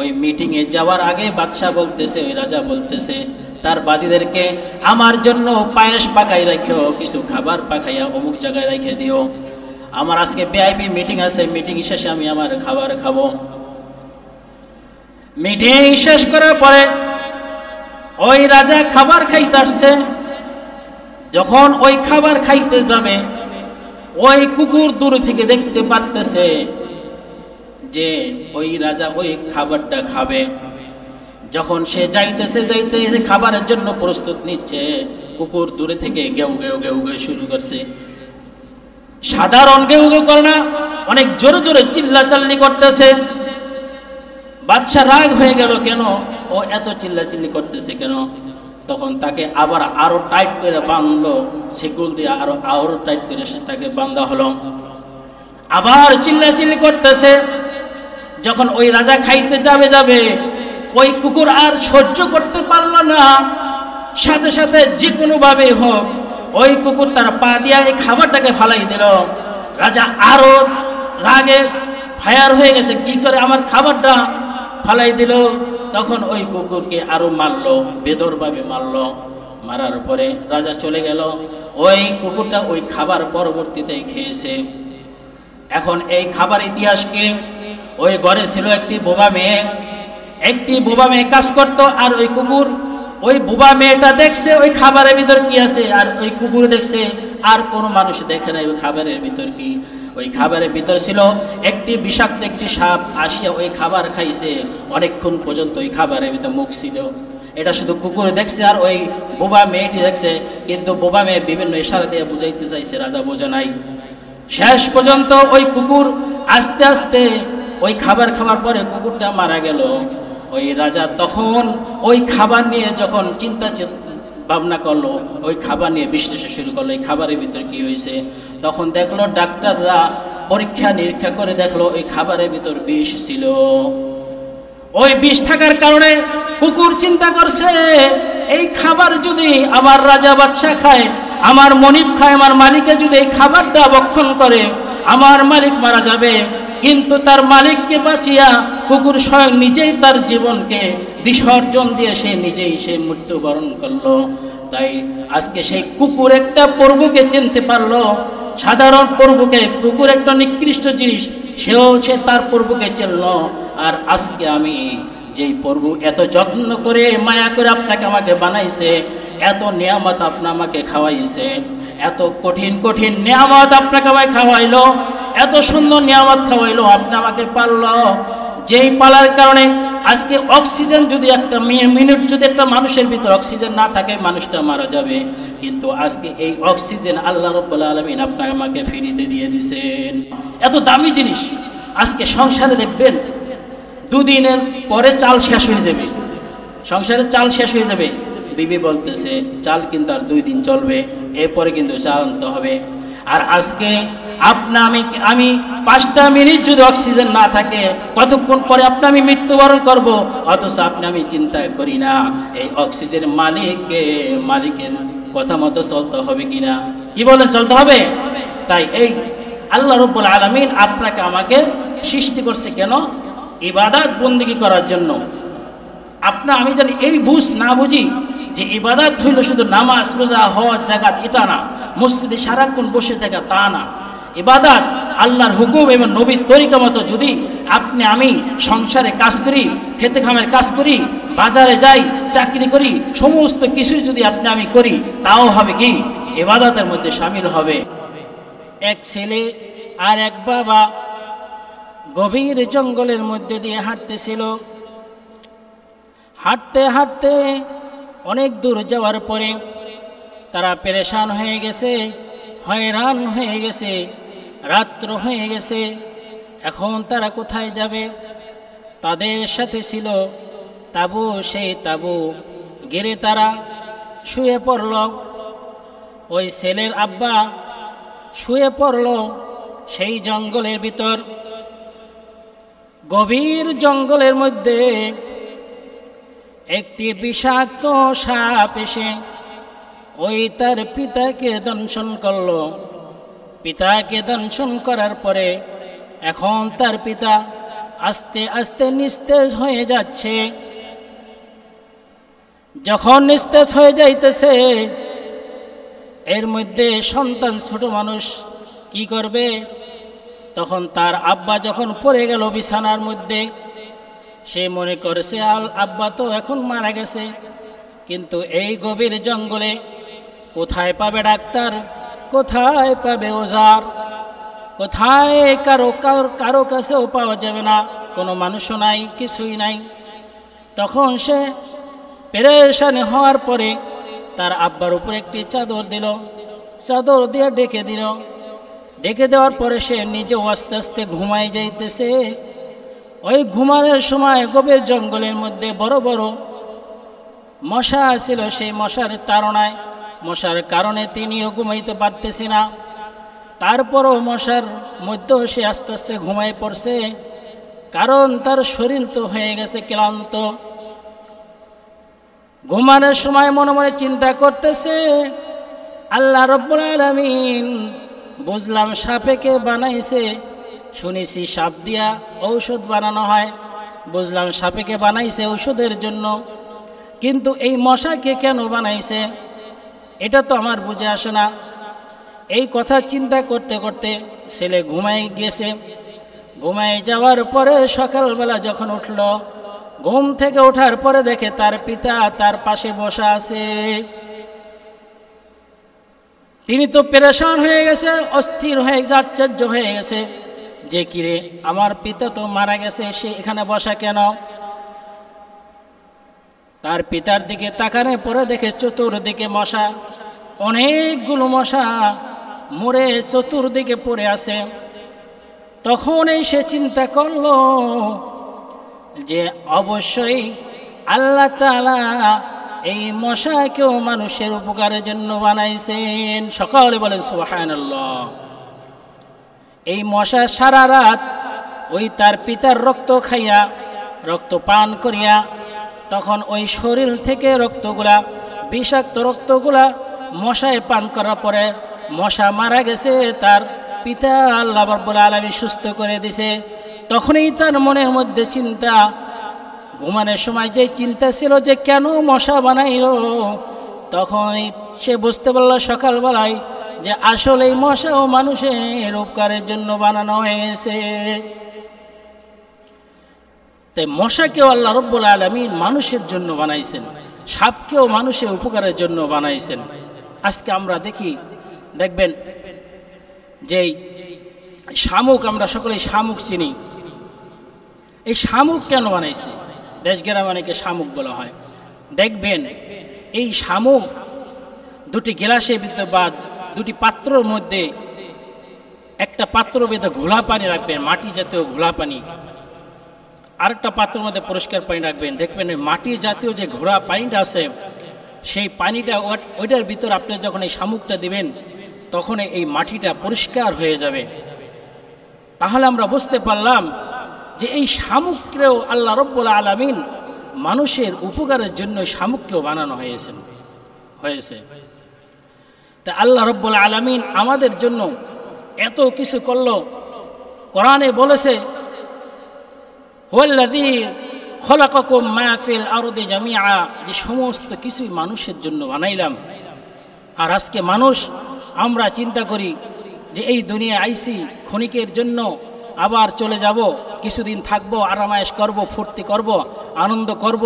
Speaker 1: ওই মিটিংয়ে যাওয়ার আগে বাদশাহ বলতেছে, ওই রাজা বলতেছে তার বাদীদেরকে, আমার জন্য পায়েস পাকাই রাখো, কিছু খাবার পাকাইয়া অমুক জায়গায় রেখে দিও, আমার আজকে ভিআইপি মিটিং আছে, মিটিং শেষে আমি আমার খাবার খাবো। মিটিং শেষ করার পরে ওই রাজা খাবার খাইতে আসছে। যখন ওই খাবার খাইতে যাবে, ওই কুকুর দূর থেকে দেখতে পারতেছে যে ওই রাজা ওই খাবারটা খাবে। যখন সে যাইতেছে খাবারের জন্য প্রস্তুত নিচ্ছে, কুকুর দূরে থেকে গেউ গেউ গেউ গেউ শুরু করছে। সাধারণ গেউ গেউ করে না, অনেক জোরে জোরে চিল্লাচাল্লি করতেছে। বাদশা রাগ হয়ে গেল, কেন ও এত চিল্লাচিল্লি করতেছে কেন? তখন তাকে আবার আরো টাইট করে বাঁধলো, শিকল দিয়ে আরো টাইট করে তাকে বাঁধা হলো। আবার চিল্লাচিল্লি করতেছে। যখন ওই রাজা খাইতে যাবে ওই কুকুর আর সহ্য করতে পারল না, সাথে সাথে যে কোনো ভাবে হোক ওই কুকুর তার পা দিয়া এই খাবারটাকে ফালাই দিল। রাজা আরো রাগে ফায়ার হয়ে গেছে, কি করে আমার খাবারটা ফালাই দিল। তখন ওই কুকুরকে আরো মারলো, বেদরভাবে মারলো। মারার পরে রাজা চলে গেল। ওই কুকুরটা ওই খাবার পরবর্তীতে খেয়েছে। এখন এই খাবার ইতিহাস কি? ওই ঘরে ছিল একটি বোবা মেয়ে কাজ করত, আর ওই কুকুর ওই বোবা মেয়েটা দেখছে ওই খাবারের ভিতর কি আছে, আর ওই কুকুর দেখছে, আর কোনো মানুষ দেখে নাই ওই খাবারের ভিতর কি। ওই খাবারের ভিতর ছিল একটি বিষাক্ত একটি সাপ, আসিয়া ওই খাবার খাইছে। অনেকক্ষণ পর্যন্ত ওই খাবারের ভিতর মুখ ছিল। এটা শুধু কুকুর দেখছে আর ওই বোবা মেয়েটি দেখছে, কিন্তু বোবা মেয়ে বিভিন্ন ইশারা দিয়ে বুঝাইতে চাইছে, রাজা বোঝে নাই। শেষ পর্যন্ত ওই কুকুর আস্তে আস্তে ওই খাবার খাওয়ার পরে কুকুরটা মারা গেল। ওই রাজা তখন ওই খাবার নিয়ে যখন চিন্তা ভাবনা করলো, ওই খাবার নিয়ে বিশ্লেষণ শুরু করলো, এই খাবারের ভিতর কি হয়েছে। তখন দেখলো ডাক্তাররা পরীক্ষা নিরীক্ষা করে দেখলো ওই খাবারের ভিতর বিষ ছিল। ওই বিষ থাকার কারণে কুকুর চিন্তা করছে, এই খাবার যদি আমার রাজা বাদশা খায়, আমার মনিব খায়, আমার মালিকে যদি এই খাবারটা ভক্ষণ করে, আমার মালিক মারা যাবে। কিন্তু তার মালিককে বাঁচিয়া কুকুর স্বয়ং নিজেই তার জীবনকে বিসর্জন দিয়ে সে নিজেই মৃত্যুবরণ করলো। তাই আজকে সেই কুকুর একটা প্রভুকে চিনতে পারলো, সাধারণ প্রভুকে। কুকুর একটা নিকৃষ্ট জিনিস, সে তার প্রভুকে চিনল। আর আজকে আমি যেই প্রভু এত যত্ন করে মায়া করে আপনাকে আমাকে বানাইছে, এত নিয়ামত আমাকে খাওয়াইছে, এত কঠিন কঠিন নিয়ামত আপনাকে আমায় খাওয়াইলো, এত সুন্দর নিয়ামত খাওয়াইলো, আপনি আমাকে পারলো। যেই পালার কারণে আজকে অক্সিজেন যদি একটা মিনিট যদি একটা মানুষের ভিতর অক্সিজেন না থাকে, মানুষটা মারা যাবে। কিন্তু আজকে এই অক্সিজেন আল্লাহ রাব্বুল আলামিন আপনাকে আমাকে ফ্রিতে দিয়ে দিয়েছেন। এত দামি জিনিস। আজকে সংসারে দেখবেন দুদিনের পরে চাল শেষ হয়ে যাবে, সংসারে চাল শেষ হয়ে যাবে। বিবি বলতেছে চাল কিন্তু আর 2 দিন চলবে, এরপরে কিন্তু চাল আনতে হবে। আর আজকে আমি 5টা মিনিট যদি অক্সিজেন না থাকে, কতক্ষণ পরে আমি মৃত্যুবরণ করব। অথচ আমি চিন্তা করি না এই অক্সিজেন মালিকের কথা মতো চলতে হবে কিনা। কি বলেন, চলতে হবে? তাই এই আল্লাহ রাব্বুল আলামিন আপনাকে আমাকে সৃষ্টি করছে কেন? ইবাদত বন্দেগী করার জন্য। আমি জানি এই না বুঝি যে ইবাদত হইল শুধু নামাজ, রোজা, হজ, যাকাত, এটা না। মসজিদে সারাক্ষণ বসে থাকা তা না। ইবাদত আল্লাহর হুকুম এবং নবীর তরিকা মতো যদি আমি সংসারে কাজ করি, খেতে খামের কাজ করি, বাজারে যাই, চাকরি করি, সমস্ত কিছু যদি আমি করি, তাও হবে কি ইবাদতের মধ্যে শামিল হবে। এক ছেলে আর এক বাবা গভীর জঙ্গলের মধ্যে দিয়ে হাঁটতেছিল। হাঁটতে হাঁটতে অনেক দূর যাওয়ার পরে তারা পেরেশান হয়ে গেছে, হয়রান হয়ে গেছে, রাত্র হয়ে গেছে। এখন তারা কোথায় যাবে? তাদের সাথে ছিল তাঁবু। সেই তাঁবু ঘিরে তারা শুয়ে পড়ল। ওই ছেলের আব্বা শুয়ে পড়ল সেই জঙ্গলের ভিতর। গভীর জঙ্গলের মধ্যে একটি বিষাক্ত সাপ এসে ওই তার পিতাকে দংশন করল। পিতাকে দংশন করার পরে এখন তার পিতা আস্তে আস্তে নিস্তেজ হয়ে যাচ্ছে। যখন নিস্তেজ হয়ে যাইতেছে, এর মধ্যে সন্তান ছোট মানুষ কি করবে? তখন তার আব্বা যখন পড়ে গেল বিছানার মধ্যে, সে মনে করেছে আব্বা তো এখন মারা গেছে, কিন্তু এই গভীর জঙ্গলে কোথায় পাবে ডাক্তার, কোথায় পাবে ওজার, কোথায় কারো কাছেও পাওয়া যাবে না, কোনো মানুষও নাই, কিছুই নাই। তখন সে পেরেশানি হওয়ার পরে তার আব্বার উপর একটি চাদর দিল, চাদর দিয়ে ডেকে দিল। ডেকে দেওয়ার পরে সে নিজেও আস্তে আস্তে ঘুমাই যাইতেছে। ওই ঘুমানোর সময় গভীর জঙ্গলের মধ্যে বড় বড় মশা ছিল, সেই মশার তাড়নায়, মশার কারণে তিনিও ঘুমাইতে পারতেছি না। তারপরও মশার মধ্যেও সে আস্তে আস্তে ঘুমাই পড়ছে, কারণ তার শরীর তো হয়ে গেছে ক্লান্ত। ঘুমানোর সময় মনে মনে চিন্তা করতেছে, আল্লাহ রব্বুল আলামিন বুঝলাম সাপেকে বানাইছে, শুনেছি সাপ দিয়া ঔষধ বানানো হয়, বুঝলাম সাপেকে বানাইছে ঔষধের জন্য, কিন্তু এই মশাকে কেন বানাইছে এটা তো আমার বুঝে আসে না। এই কথা চিন্তা করতে করতে ছেলে ঘুমাই গেছে। ঘুমাই যাওয়ার পরে সকালবেলা যখন উঠল, ঘুম থেকে ওঠার পরে দেখে তার পিতা তার পাশে বসা আছে। তিনি তো পেরেশান হয়ে গেছে, অস্থির হয়ে গেছে, আশ্চর্য হয়ে গেছে যে কিরে আমার পিতা তো মারা গেছে, সে এখানে বসা কেন? তার পিতার দিকে তাকানোর পরে দেখে চতুর্দিকে মশা, অনেকগুলো মশা মরে চতুর্দিকে পড়ে আছে। তখনই সে চিন্তা করলো যে অবশ্যই আল্লাহ তাআলা এই মশাকেও মানুষের উপকারের জন্য বানাইছেন। সকলে বলেন সুবহানাল্লাহ। এই মশা সারা রাত ওই তার পিতার রক্ত খাইয়া, রক্ত পান করিয়া, তখন ওই শরীর থেকে রক্তগুলা, বিষাক্ত রক্তগুলা মশায় পান করার পরে মশা মারা গেছে, তার পিতা আল্লাহ রাব্বুল আলামিন সুস্থ করে দিছে। তখনই তার মনের মধ্যে চিন্তা, ঘুমানোর সময় যে চিন্তা ছিল যে কেন মশা বানাইল, তখনই সে বুঝতে পারল সকালবেলায় যে আসলে এই মশা ও মানুষের উপকারের জন্য বানানো হয়েছে। তাই মশাকেও আল্লাহ রাব্বুল আলামিন মানুষের জন্য বানাইছেন, সাপকেও মানুষের উপকারের জন্য বানাইছেন। আজকে আমরা দেখবেন যে শামুক, আমরা সকলেই শামুক চিনি। এই শামুক কেন বানাইছে? দেশ গ্রামে অনেকে শামুক বলা হয়। দেখবেন এই শামুক দুটি গ্লাসে বা দুটি পাত্রের মধ্যে, একটা পাত্র বেঁধে ঘোলা পানি রাখবেন, মাটি জাতীয় ঘোলা পানি, আরেকটা পাত্রের মধ্যে পরিষ্কার পানি রাখবেন। দেখবেন মাটি জাতীয় যে ঘোলা পানিটা আছে, সেই পানিটা ওইটার ভিতর আপনি যখন এই শামুকটা দিবেন, তখন এই মাটিটা পরিষ্কার হয়ে যাবে। তাহলে আমরা বুঝতে পারলাম যে এই শামুককেও আল্লাহ রাব্বুল আলামিন মানুষের উপকারের জন্য শামুককেও বানানো হয়েছে। তা আল্লাহ রাব্বুল আলামিন আমাদের জন্য এত কিছু করলো। কোরআনে বলেছে, হুয়াল্লাযী খলাকাকুম মা ফিল আরদি জামিআ, যে সমস্ত কিছুই মানুষের জন্য বানাইলাম। আর আজকে আমরা চিন্তা করি যে এই দুনিয়ায় আইছি ক্ষণিকের জন্য, আবার চলে যাব, কিছুদিন থাকবো, আরামায়েশ করব, ফুর্তি করব, আনন্দ করব,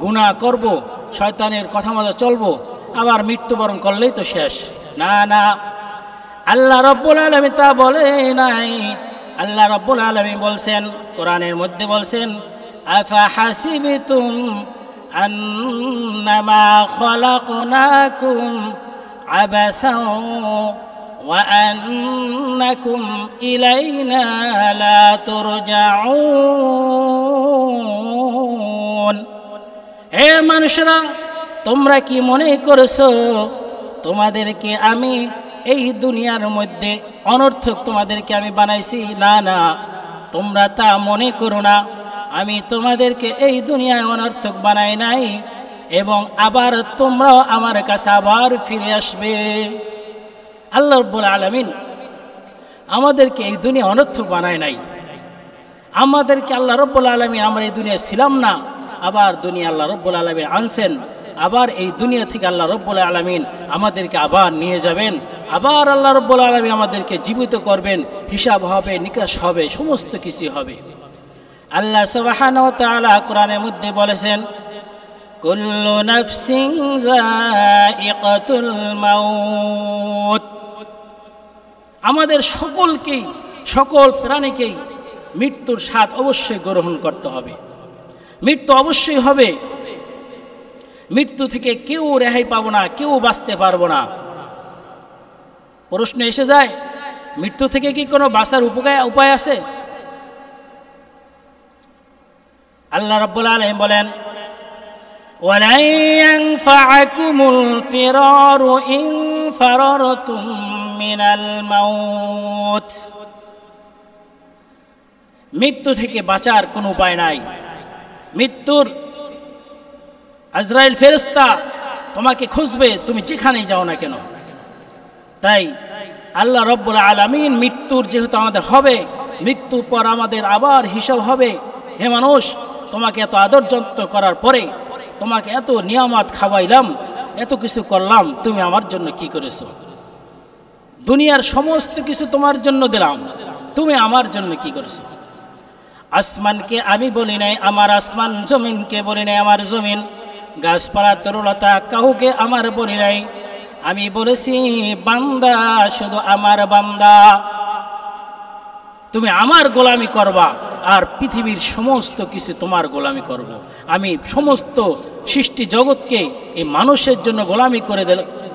Speaker 1: গুনাহ করব, শয়তানের কথা মতো চলবো, আবার মৃত্যুবরণ করলেই তো শেষ। না না, আল্লাহ রাব্বুল আলামিন তা বলে নাই। আল্লাহ রাব্বুল আলামিন বলছেন, কোরআনের মধ্যে বলছেন, আফা হাসিবতুম আন্নামা খলাকনাকুম আবাসাও ওয়া আন্নাকুম ইলাইনা লা তুরজাউন। হে মানুষরা, তোমরা কি মনে করছো তোমাদেরকে আমি এই দুনিয়ার মধ্যে অনর্থক তোমাদেরকে আমি বানাইছি? না না, তোমরা তা মনে করো না। আমি তোমাদেরকে এই দুনিয়ায় অনর্থক বানাই নাই, এবং আবার তোমরাও আমার কাছে আবার ফিরে আসবে। আল্লাহ রাব্বুল আলামিন আমাদেরকে এই দুনিয়া অনর্থক বানায় নাই। আমাদেরকে আল্লাহ রব্বুল আলামিন, আমরা এই দুনিয়ায় ছিলাম না, আবার দুনিয়া আল্লাহ রব্বুল আলামিন আনছেন, আবার এই দুনিয়া থেকে আল্লাহ রব্বুল আলামিন আমাদেরকে আবার নিয়ে যাবেন, আবার আল্লাহ রব্বুল আলামিন আমাদেরকে জীবিত করবেন, হিসাব হবে, নিকাশ হবে, সমস্ত কিছু হবে। আল্লাহ সুবহানাহু ওয়া তাআলা কোরআনের মধ্যে বলেছেন, কুল্লু নাফসিন যায়িকাতুল মাউত, আমাদের সকলকেই, সকল প্রাণীকেই মৃত্যুর স্বাদ অবশ্যই গ্রহণ করতে হবে। মৃত্যু অবশ্যই হবে, মৃত্যু থেকে কেউ রেহাই পাবো না, কেউ বাঁচতে পারবো না। প্রশ্ন এসে যায়, মৃত্যু থেকে কি কোনো বাঁচার উপায় আছে? আল্লাহ রাব্বুল আলামিন বলেন, ওয়ালাই ইয়ানফা'কুমুল ফিরারু ইন ফারারতুম মিনাল মাউত, মৃত্যু থেকে বাঁচার কোনো উপায় নাই। মৃত্যুর আজরাইল ফেরেশতা তোমাকে খুঁজবে, তুমি যেখানেই যাও না কেন। তাই আল্লাহ রাব্বুল আলামিন মৃত্যুর যেহেতু আমাদের হবে, মৃত্যুর পর আমাদের আবার হিসাব হবে। হে মানুষ, তোমাকে এত আদর যত্ন করার পরে, তোমাকে এত নিয়ামত খাওয়াইলাম, এত কিছু করলাম, তুমি আমার জন্য কি করেছো? দুনিয়ার সমস্ত কিছু তোমার জন্য দিলাম, তুমি আমার জন্য কি করেছো? আসমানকে আমি বলি নাই আমার আসমান, জমিনকে বলি নাই আমার জমিন, গাছপালা তরুলতা কাউকে আমার বলি নাই। আমি বলেছি বান্দা, শুধু আমার বান্দা, তুমি আমার গোলামি করবা, আর পৃথিবীর সমস্ত কিছু তোমার গোলামি করব। আমি সমস্ত সৃষ্টি জগৎকে এই মানুষের জন্য গোলামি করে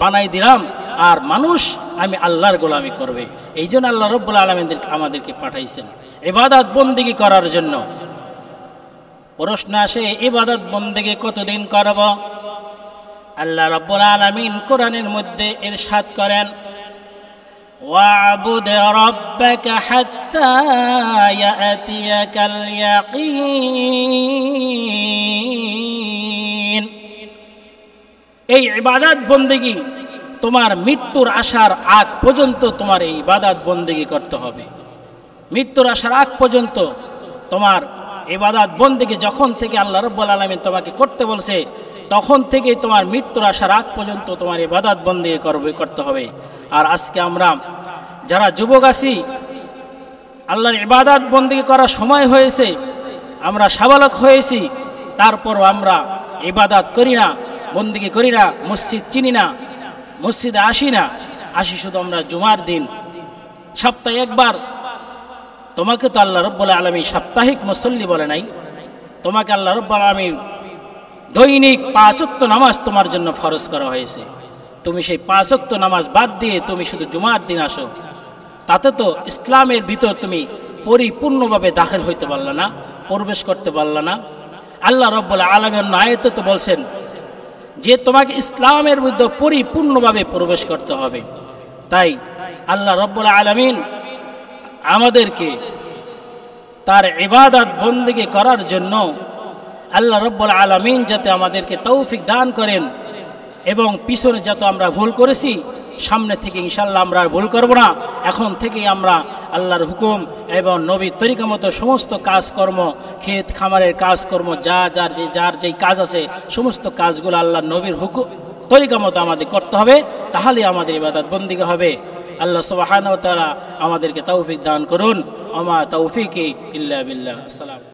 Speaker 1: বানাই দিলাম, আর মানুষ আমি আল্লাহর গোলামি করবে। এই জন্য আল্লাহ রাব্বুল আলামিন আমাদেরকে পাঠাইছেন ইবাদত বন্দেগী করার জন্য। প্রশ্ন আসে, ইবাদত বন্দেগী কতদিন করব? আল্লাহ রাব্বুল আলামিন কোরআনের মধ্যে ইরশাদ করেন, ওয়া'বুদ রাব্বাকা হাত্তা ইয়াতিয়াকাল ইয়াকিন, এই ইবাদত বন্দেগী তোমার মৃত্যুর আসার আগ পর্যন্ত তোমার এই ইবাদত বন্দেগী করতে হবে। মৃত্যুর আসার আগ পর্যন্ত তোমার ইবাদত বন্দেগী যখন থেকে আল্লাহ রাব্বুল আলামিন তোমাকে করতে বলছে, তখন থেকেই তোমার মৃত্যুর আসার আগ পর্যন্ত তোমার ইবাদত বন্দেগী করতে হবে। আর আজকে আমরা যারা যুবক আছি, আল্লাহর ইবাদত বন্দেগী করার সময় হয়েছে, আমরা সাবালক হয়েছি, তারপরও আমরা ইবাদত করি না, বন্দেগী করি না, মসজিদ চিনি না, মসজিদে আসি শুধু আমরা জুমার দিন, সপ্তাহে একবার। তোমাকে তো আল্লাহ রাব্বুল আলামিন সাপ্তাহিক মুসল্লি বলে নাই, তোমাকে আল্লাহ রাব্বুল আলামিন দৈনিক 5 ওয়াক্ত নামাজ তোমার জন্য ফরজ করা হয়েছে। তুমি সেই 5 ওয়াক্ত নামাজ বাদ দিয়ে তুমি শুধু জুমার দিন আসো, তাতে তো ইসলামের ভিতর তুমি পরিপূর্ণভাবে দাখিল হইতে পারলা না, প্রবেশ করতে পারলা না। আল্লাহ রাব্বুল আলামিন আয়াতে তো বলছেন যে তোমাকে ইসলামের মধ্যে পরিপূর্ণভাবে প্রবেশ করতে হবে। তাই আল্লাহ রাব্বুল আলামিন আমাদেরকে তার ইবাদত বন্দেগী করার জন্য আল্লাহ রাব্বুল আলামিন যাতে আমাদেরকে তৌফিক দান করেন, এবং পিছনে যত আমরা ভুল করেছি, সামনে থেকে ইনশাআল্লাহ আমরা আর ভুল করব না। এখন থেকেই আমরা আল্লাহর হুকুম এবং নবীর তরিকা মতো সমস্ত কাজকর্ম, ক্ষেত খামারের কাজকর্ম, যার যেই কাজ আছে, সমস্ত কাজগুলো আল্লাহর নবীর হুকুম তরিকা মতো আমাদের করতে হবে, তাহলে আমাদের ইবাদত বন্দেগী হবে। আল্লাহ সুবহানাহু ওয়া তাআলা আমাদেরকে তৌফিক দান করুন। আমা তৌফিকি ইল্লা বিল্লাহ। আসসালাম।